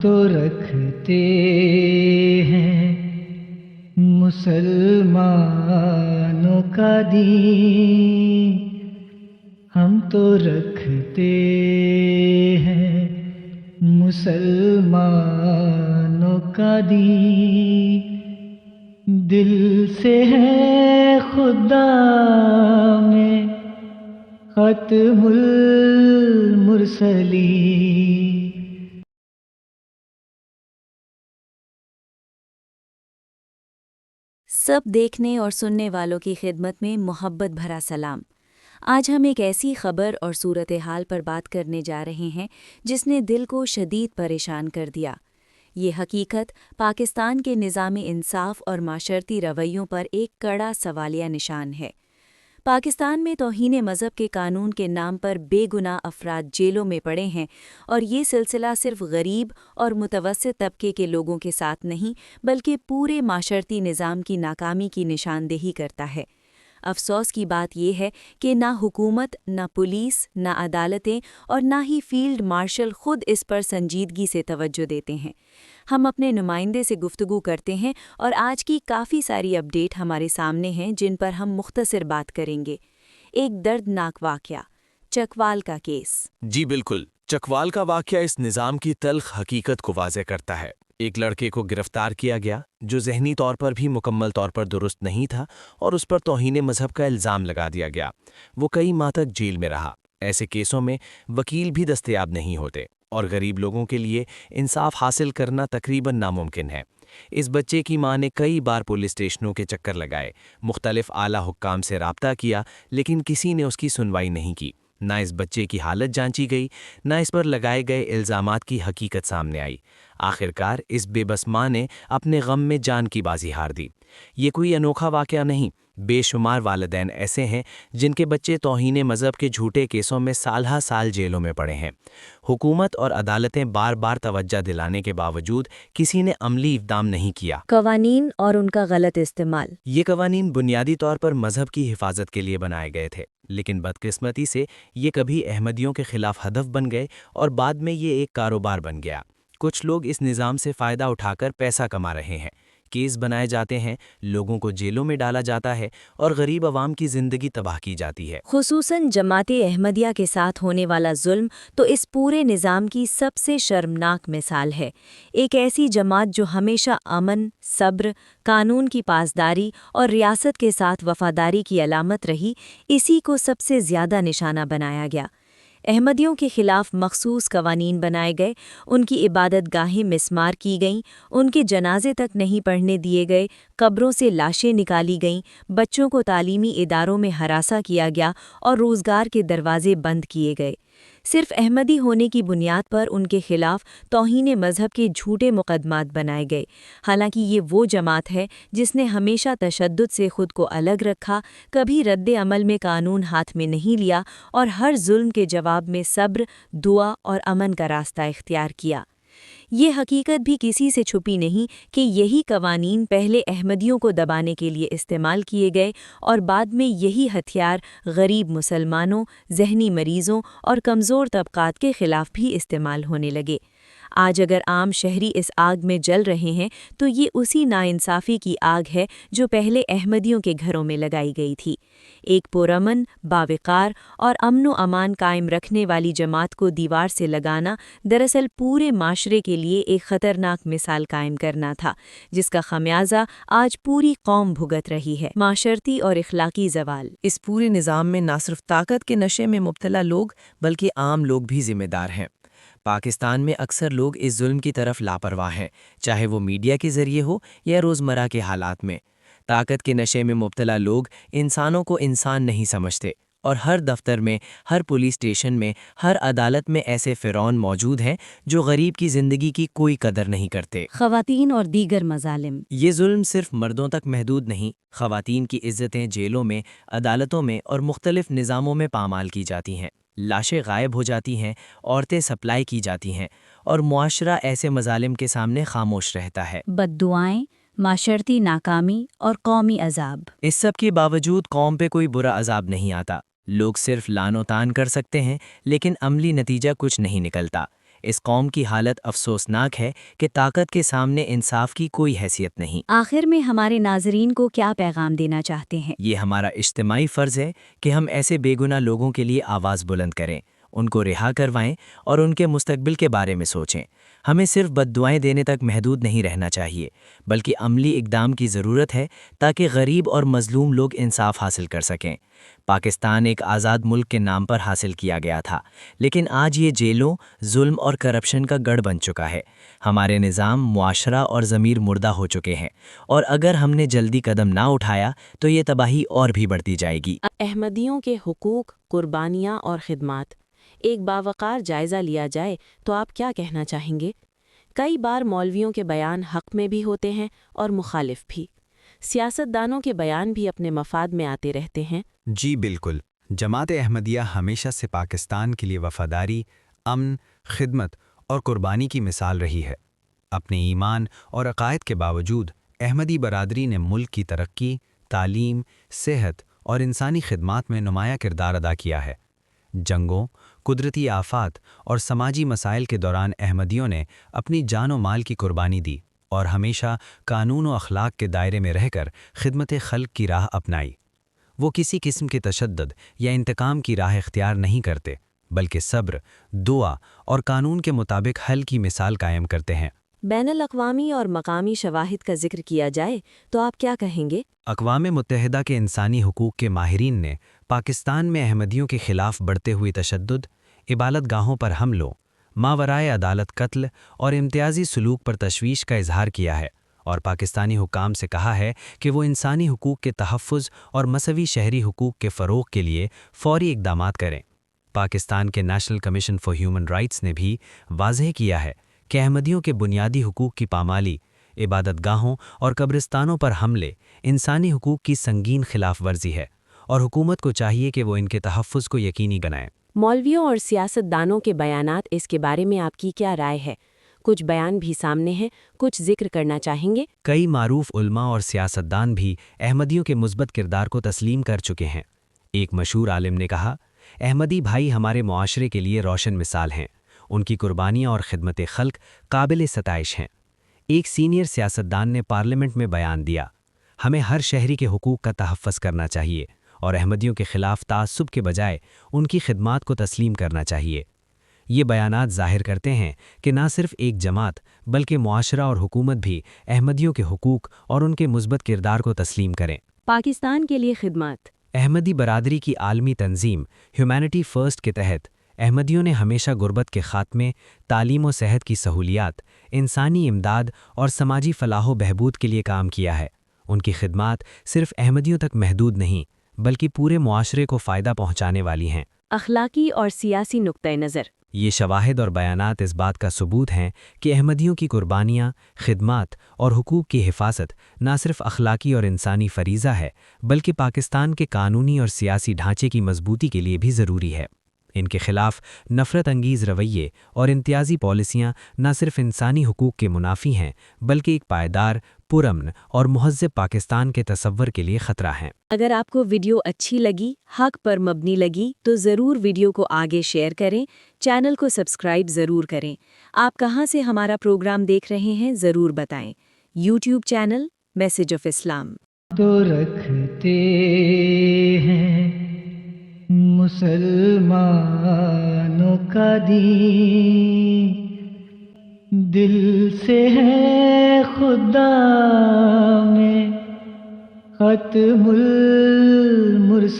تو رکھتے ہیں مسلمانوں کا دین، ہم تو رکھتے ہیں مسلمانوں کا دین، دل سے ہے خدا میں ختم المرسلین۔ سب دیکھنے اور سننے والوں کی خدمت میں محبت بھرا سلام۔ آج ہم ایک ایسی خبر اور صورتحال پر بات کرنے جا رہے ہیں جس نے دل کو شدید پریشان کر دیا۔ یہ حقیقت پاکستان کے نظام انصاف اور معاشرتی رویوں پر ایک کڑا سوالیہ نشان ہے۔ پاکستان میں توہین مذہب کے قانون کے نام پر بے گناہ افراد جیلوں میں پڑے ہیں، اور یہ سلسلہ صرف غریب اور متوسط طبقے کے لوگوں کے ساتھ نہیں بلکہ پورے معاشرتی نظام کی ناکامی کی نشاندہی کرتا ہے۔ افسوس کی بات یہ ہے کہ نہ حکومت، نہ پولیس، نہ عدالتیں اور نہ ہی فیلڈ مارشل خود اس پر سنجیدگی سے توجہ دیتے ہیں۔ ہم اپنے نمائندے سے گفتگو کرتے ہیں اور آج کی کافی ساری اپڈیٹ ہمارے سامنے ہیں جن پر ہم مختصر بات کریں گے۔ ایک دردناک واقعہ، چکوال کا کیس۔ جی بالکل، چکوال کا واقعہ اس نظام کی تلخ حقیقت کو واضح کرتا ہے۔ ایک لڑکے کو گرفتار کیا گیا جو ذہنی طور پر بھی مکمل طور پر درست نہیں تھا، اور اس پر توہین مذہب کا الزام لگا دیا گیا۔ وہ کئی ماہ تک جیل میں رہا۔ ایسے کیسوں میں وکیل بھی دستیاب نہیں ہوتے، اور غریب لوگوں کے لیے انصاف حاصل کرنا تقریباً ناممکن ہے۔ اس بچے کی ماں نے کئی بار پولیس اسٹیشنوں کے چکر لگائے، مختلف اعلیٰ حکام سے رابطہ کیا، لیکن کسی نے اس کی سنوائی نہیں کی۔ نہ اس بچے کی حالت جانچی گئی، نہ اس پر لگائے گئے الزامات کی حقیقت سامنے آئی۔ آخرکار اس بے بس ماں نے اپنے غم میں جان کی بازی ہار دی۔ یہ کوئی انوکھا واقعہ نہیں، بے شمار والدین ایسے ہیں جن کے بچے توہین مذہب کے جھوٹے کیسوں میں سال ہا سال جیلوں میں پڑے ہیں۔ حکومت اور عدالتیں بار بار توجہ دلانے کے باوجود کسی نے عملی اقدام نہیں کیا۔ قوانین اور ان کا غلط استعمال۔ یہ قوانین بنیادی طور پر مذہب کی حفاظت کے لیے بنائے گئے تھے، لیکن بدقسمتی سے یہ کبھی احمدیوں کے خلاف ہدف بن گئے اور بعد میں یہ ایک کاروبار بن گیا۔ کچھ لوگ اس نظام سے فائدہ اٹھا کر پیسہ کما رہے ہیں۔ کیس بنائے جاتے ہیں، لوگوں کو جیلوں میں ڈالا جاتا ہے، اور غریب عوام کی زندگی تباہ کی جاتی ہے۔ خصوصاً جماعت احمدیہ کے ساتھ ہونے والا ظلم تو اس پورے نظام کی سب سے شرمناک مثال ہے۔ ایک ایسی جماعت جو ہمیشہ امن، صبر، قانون کی پاسداری اور ریاست کے ساتھ وفاداری کی علامت رہی، اسی کو سب سے زیادہ نشانہ بنایا گیا۔ احمدیوں کے خلاف مخصوص قوانین بنائے گئے، ان کی عبادت گاہیں مسمار کی گئیں، ان کے جنازے تک نہیں پڑھنے دیے گئے، قبروں سے لاشیں نکالی گئیں، بچوں کو تعلیمی اداروں میں ہراساں کیا گیا اور روزگار کے دروازے بند کیے گئے۔ صرف احمدی ہونے کی بنیاد پر ان کے خلاف توہین مذہب کے جھوٹے مقدمات بنائے گئے، حالانکہ یہ وہ جماعت ہے جس نے ہمیشہ تشدد سے خود کو الگ رکھا، کبھی رد عمل میں قانون ہاتھ میں نہیں لیا، اور ہر ظلم کے جواب میں صبر، دعا اور امن کا راستہ اختیار کیا۔ یہ حقیقت بھی کسی سے چھپی نہیں کہ یہی قوانین پہلے احمدیوں کو دبانے کے لیے استعمال کیے گئے، اور بعد میں یہی ہتھیار غریب مسلمانوں، ذہنی مریضوں اور کمزور طبقات کے خلاف بھی استعمال ہونے لگے۔ آج اگر عام شہری اس آگ میں جل رہے ہیں تو یہ اسی ناانصافی کی آگ ہے جو پہلے احمدیوں کے گھروں میں لگائی گئی تھی۔ ایک پرامن، باوقار اور امن و امان قائم رکھنے والی جماعت کو دیوار سے لگانا دراصل پورے معاشرے کے لیے ایک خطرناک مثال قائم کرنا تھا، جس کا خمیازہ آج پوری قوم بھگت رہی ہے۔ معاشرتی اور اخلاقی زوال۔ اس پورے نظام میں نہ صرف طاقت کے نشے میں مبتلا لوگ بلکہ عام لوگ بھی ذمہ دار ہیں۔ پاکستان میں اکثر لوگ اس ظلم کی طرف لاپرواہ ہیں، چاہے وہ میڈیا کے ذریعے ہو یا روزمرہ کے حالات میں۔ طاقت کے نشے میں مبتلا لوگ انسانوں کو انسان نہیں سمجھتے، اور ہر دفتر میں، ہر پولیس اسٹیشن میں، ہر عدالت میں ایسے فرعون موجود ہیں جو غریب کی زندگی کی کوئی قدر نہیں کرتے۔ خواتین اور دیگر مظالم۔ یہ ظلم صرف مردوں تک محدود نہیں، خواتین کی عزتیں جیلوں میں، عدالتوں میں اور مختلف نظاموں میں پامال کی جاتی ہیں۔ لاشیں غائب ہو جاتی ہیں، عورتیں سپلائی کی جاتی ہیں، اور معاشرہ ایسے مظالم کے سامنے خاموش رہتا ہے۔ بد دعائیں، معاشرتی ناکامی اور قومی عذاب۔ اس سب کے باوجود قوم پہ کوئی برا عذاب نہیں آتا۔ لوگ صرف لان و تان کر سکتے ہیں، لیکن عملی نتیجہ کچھ نہیں نکلتا۔ اس قوم کی حالت افسوسناک ہے کہ طاقت کے سامنے انصاف کی کوئی حیثیت نہیں۔ آخر میں ہمارے ناظرین کو کیا پیغام دینا چاہتے ہیں؟ یہ ہمارا اجتماعی فرض ہے کہ ہم ایسے بے گناہ لوگوں کے لیے آواز بلند کریں، ان کو رہا کروائیں اور ان کے مستقبل کے بارے میں سوچیں۔ ہمیں صرف بد دعائیں دینے تک محدود نہیں رہنا چاہیے، بلکہ عملی اقدام کی ضرورت ہے تاکہ غریب اور مظلوم لوگ انصاف حاصل کر سکیں۔ پاکستان ایک آزاد ملک کے نام پر حاصل کیا گیا تھا، لیکن آج یہ جیلوں، ظلم اور کرپشن کا گڑھ بن چکا ہے۔ ہمارے نظام، معاشرہ اور ضمیر مردہ ہو چکے ہیں، اور اگر ہم نے جلدی قدم نہ اٹھایا تو یہ تباہی اور بھی بڑھتی جائے گی۔ احمدیوں کے حقوق، قربانیاں اور خدمات ایک باوقار جائزہ لیا جائے تو آپ کیا کہنا چاہیں گے؟ کئی بار مولویوں کے بیان حق میں بھی ہوتے ہیں اور مخالف بھی۔ سیاستدانوں کے بیان بھی اپنے مفاد میں آتے رہتے ہیں۔ جی بالکل، جماعت احمدیہ ہمیشہ سے پاکستان کے لیے وفاداری، امن، خدمت اور قربانی کی مثال رہی ہے۔ اپنے ایمان اور عقائد کے باوجود احمدی برادری نے ملک کی ترقی، تعلیم، صحت اور انسانی خدمات میں نمایاں کردار ادا کیا ہے۔ جنگوں، قدرتی آفات اور سماجی مسائل کے دوران احمدیوں نے اپنی جان و مال کی قربانی دی اور ہمیشہ قانون و اخلاق کے دائرے میں رہ کر خدمت خلق کی راہ اپنائی۔ وہ کسی قسم کے تشدد یا انتقام کی راہ اختیار نہیں کرتے، بلکہ صبر، دعا اور قانون کے مطابق حل کی مثال قائم کرتے ہیں۔ بین الاقوامی اور مقامی شواہد کا ذکر کیا جائے تو آپ کیا کہیں گے؟ اقوام متحدہ کے انسانی حقوق کے ماہرین نے پاکستان میں احمدیوں کے خلاف بڑھتے ہوئے تشدد، عبادت گاہوں پر حملوں، ماورائے عدالت قتل اور امتیازی سلوک پر تشویش کا اظہار کیا ہے، اور پاکستانی حکام سے کہا ہے کہ وہ انسانی حقوق کے تحفظ اور مساوی شہری حقوق کے فروغ کے لیے فوری اقدامات کریں۔ پاکستان کے national commission for human rights نے بھی واضح کیا ہے کہ احمدیوں کے بنیادی حقوق کی پامالی، عبادت گاہوں اور قبرستانوں پر حملے انسانی حقوق کی سنگین خلاف ورزی ہے، اور حکومت کو چاہیے کہ وہ ان کے تحفظ کو یقینی بنائے۔ مولویوں اور سیاستدانوں کے بیانات، اس کے بارے میں آپ کی کیا رائے ہے؟ کچھ بیان بھی سامنے ہیں، کچھ ذکر کرنا چاہیں گے؟ کئی معروف علماء اور سیاستدان بھی احمدیوں کے مثبت کردار کو تسلیم کر چکے ہیں۔ ایک مشہور عالم نے کہا، احمدی بھائی ہمارے معاشرے کے لیے روشن مثال ہیں، ان کی قربانیاں اور خدمت خلق قابل ستائش ہیں۔ ایک سینئر سیاستدان نے پارلیمنٹ میں بیان دیا، ہمیں ہر شہری کے حقوق کا تحفظ کرنا چاہیے اور احمدیوں کے خلاف تعصب کے بجائے ان کی خدمات کو تسلیم کرنا چاہیے۔ یہ بیانات ظاہر کرتے ہیں کہ نہ صرف ایک جماعت بلکہ معاشرہ اور حکومت بھی احمدیوں کے حقوق اور ان کے مثبت کردار کو تسلیم کریں۔ پاکستان کے لیے خدمات۔ احمدی برادری کی عالمی تنظیم ہیومینٹی فرسٹ کے تحت احمدیوں نے ہمیشہ غربت کے خاتمے، تعلیم و صحت کی سہولیات، انسانی امداد اور سماجی فلاح و بہبود کے لیے کام کیا ہے۔ ان کی خدمات صرف احمدیوں تک محدود نہیں بلکہ پورے معاشرے کو فائدہ پہنچانے والی ہیں۔ اخلاقی اور سیاسی نقطۂ نظر۔ یہ شواہد اور بیانات اس بات کا ثبوت ہیں کہ احمدیوں کی قربانیاں، خدمات اور حقوق کی حفاظت نہ صرف اخلاقی اور انسانی فریضہ ہے بلکہ پاکستان کے قانونی اور سیاسی ڈھانچے کی مضبوطی کے لیے بھی ضروری ہے۔ ان کے خلاف نفرت انگیز رویے اور امتیازی پالیسیاں نہ صرف انسانی حقوق کے منافی ہیں بلکہ ایک پائیدار، پرامن اور مہذب پاکستان کے تصور کے لیے خطرہ ہیں۔ اگر آپ کو ویڈیو اچھی لگی، حق پر مبنی لگی تو ضرور ویڈیو کو آگے شیئر کریں، چینل کو سبسکرائب ضرور کریں۔ آپ کہاں سے ہمارا پروگرام دیکھ رہے ہیں ضرور بتائیں۔ یوٹیوب چینل میسج آف اسلام۔ تو رکھتے ہیں مسلمانوں کا دین، دل سے ہے خدا میں ختم المرسلین۔